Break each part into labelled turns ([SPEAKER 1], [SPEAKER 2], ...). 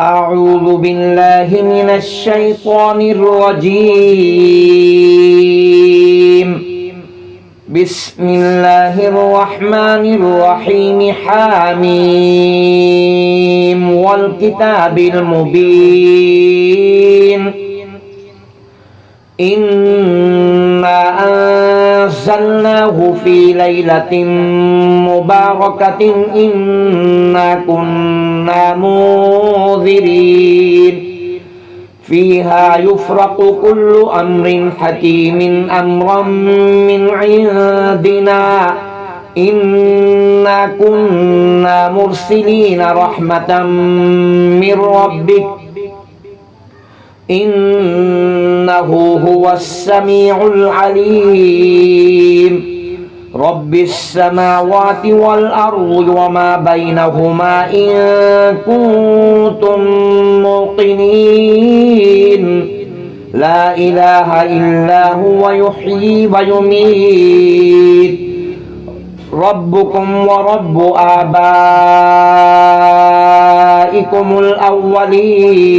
[SPEAKER 1] أعوذ بالله من الشيطان الرجيم. بسم الله الرحمن الرحيم. حاميم والكتاب المبين. إنا أنزلناه في ليلة مباركة إنا كنا منذرين فيها يفرق كل أمر حكيم أمرا من عندنا إنا كنا مرسلين رحمة من ربك إنه هو السميع العليم. رب السماوات والأرض وما بينهما إن كنتم موقنين لا إله إلا هو يحيي ويميت ربكم ورب آبائكم الأولين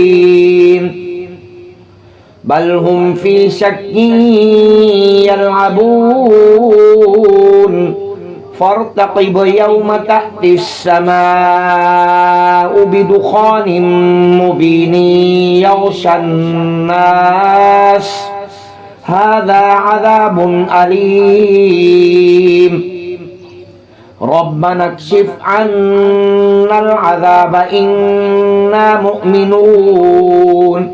[SPEAKER 1] بل هم في شك يلعبون فارتقب يوم تأتي السماء بدخان مبين يغشى الناس هذا عذاب أليم ربنا اكشف عنا العذاب إنا مؤمنون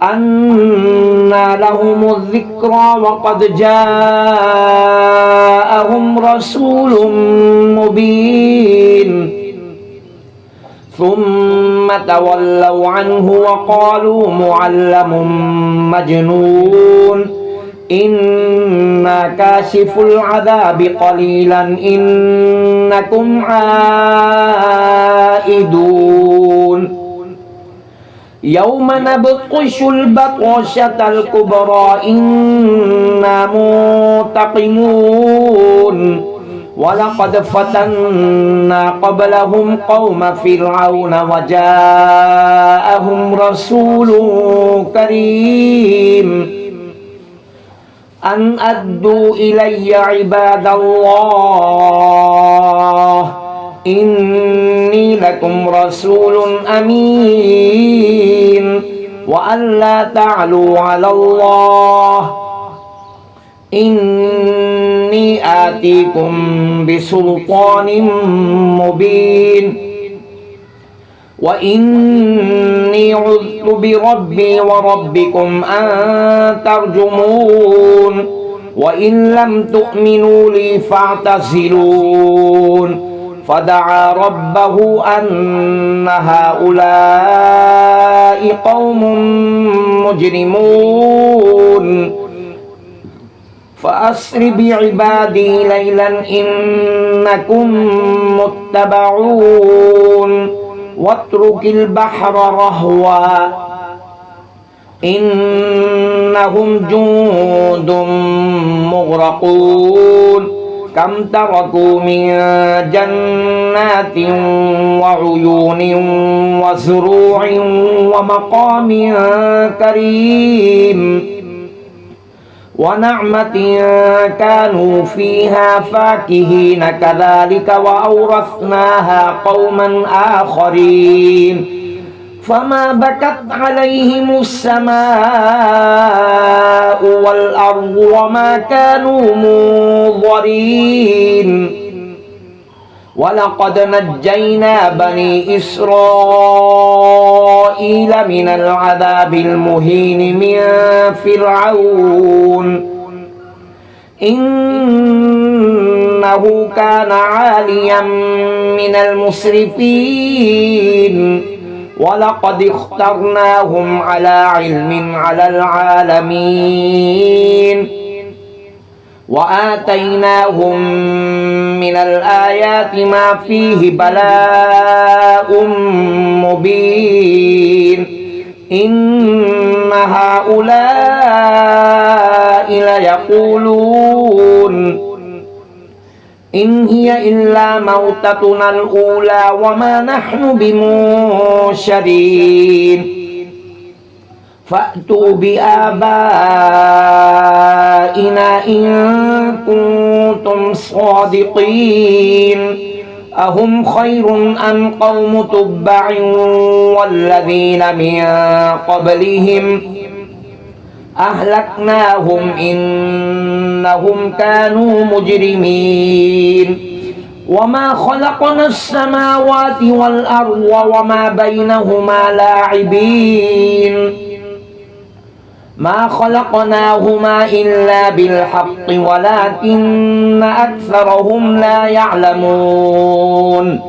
[SPEAKER 1] أنى لهم الذكرى وقد جاءهم رسول مبين ثم تولوا عنه وقالوا معلم مجنون إنا كاشف العذاب قليلا إنكم عائدون يوم نبطش البطشة الكبرى إنا منتقمون ولقد فتنا قبلهم قوم فرعون وجاءهم رسول كريم أن أدوا إلي عباد الله إني لكم رسول أمين وأن لا تعلوا على الله إني آتيكم بسلطان مبين وإني عذت بربي وربكم أن ترجمون وإن لم تؤمنوا لي فاعتزلون فدعا ربه أن هؤلاء قوم مجرمون فأسر بعبادي ليلا إنكم متبعون واترك البحر رهوا إنهم جند مغرقون كم تركوا من جنات وعيون وزروع ومقام كريم ونعمة كانوا فيها فاكهين كذلك وأورثناها قوما آخرين فما بكت عليهم السماء والأرض وما كانوا منظرين ولقد نجينا بني إسرائيل من العذاب المهين من فرعون إنه كان عاليا من المسرفين ولقد اخترناهم على علم على العالمين وآتيناهم من الآيات ما فيه بلاء مبين إن هؤلاء ليقولون إن هي إلا موتتنا الأولى وما نحن بمنشرين فأتوا بآبائنا إن كنتم صادقين أهم خير أم قوم تبع والذين من قبلهم أهلكناهم إنهم كانوا مجرمين وما خلقنا السماوات والأرض وما بينهما لاعبين ما خلقناهما إلا بالحق ولكن أكثرهم لا يعلمون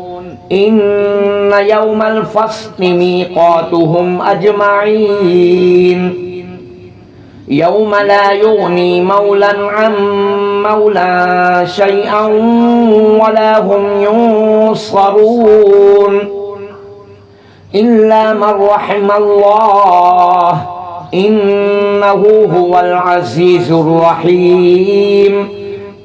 [SPEAKER 1] إن يوم الفصل ميقاتهم أجمعين يوم لا يغني مولى عن مولى شيئا ولا هم ينصرون إلا من رحم الله إنه هو العزيز الرحيم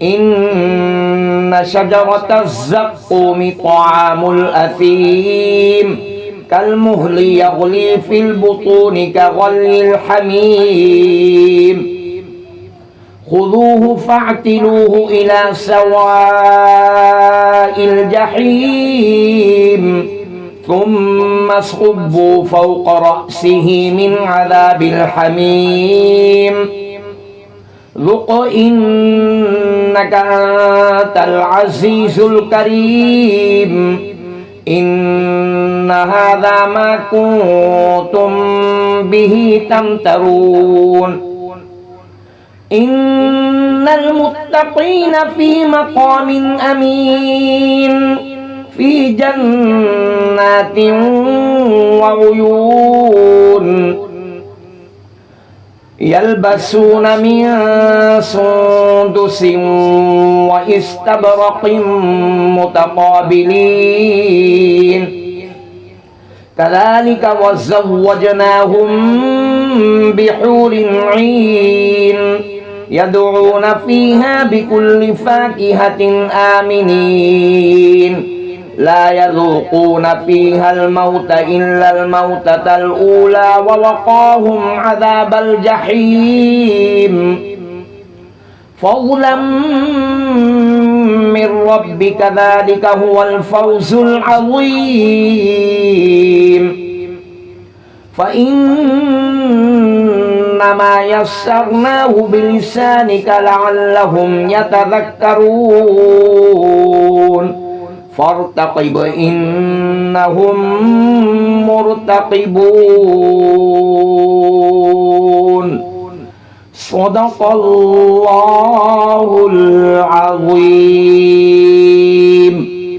[SPEAKER 1] إن شجرة الزقوم طعام الأثيم كالمهل يغلي في البطون كغلي الحميم خذوه فاعتلوه إلى سواء الجحيم ثم صبوا فوق رأسه من عذاب الحميم ذق إنك أنت العزيز الكريم إن هذا ما كنتم به تمترون إن المتقين في مقام أمين في جنات وعيون يلبسون من سندس واستبرق متقابلين كذلك وزوجناهم بحور عين يدعون فيها بكل فاكهة آمنين لا يذوقون فيها الموت إلا الموتة الأولى ووقاهم عذاب الجحيم فضلا من ربك ذلك هو الفوز العظيم فإنما يسرناه بلسانك لعلهم يتذكرون فارتقب إنهم مرتقبون صدق الله العظيم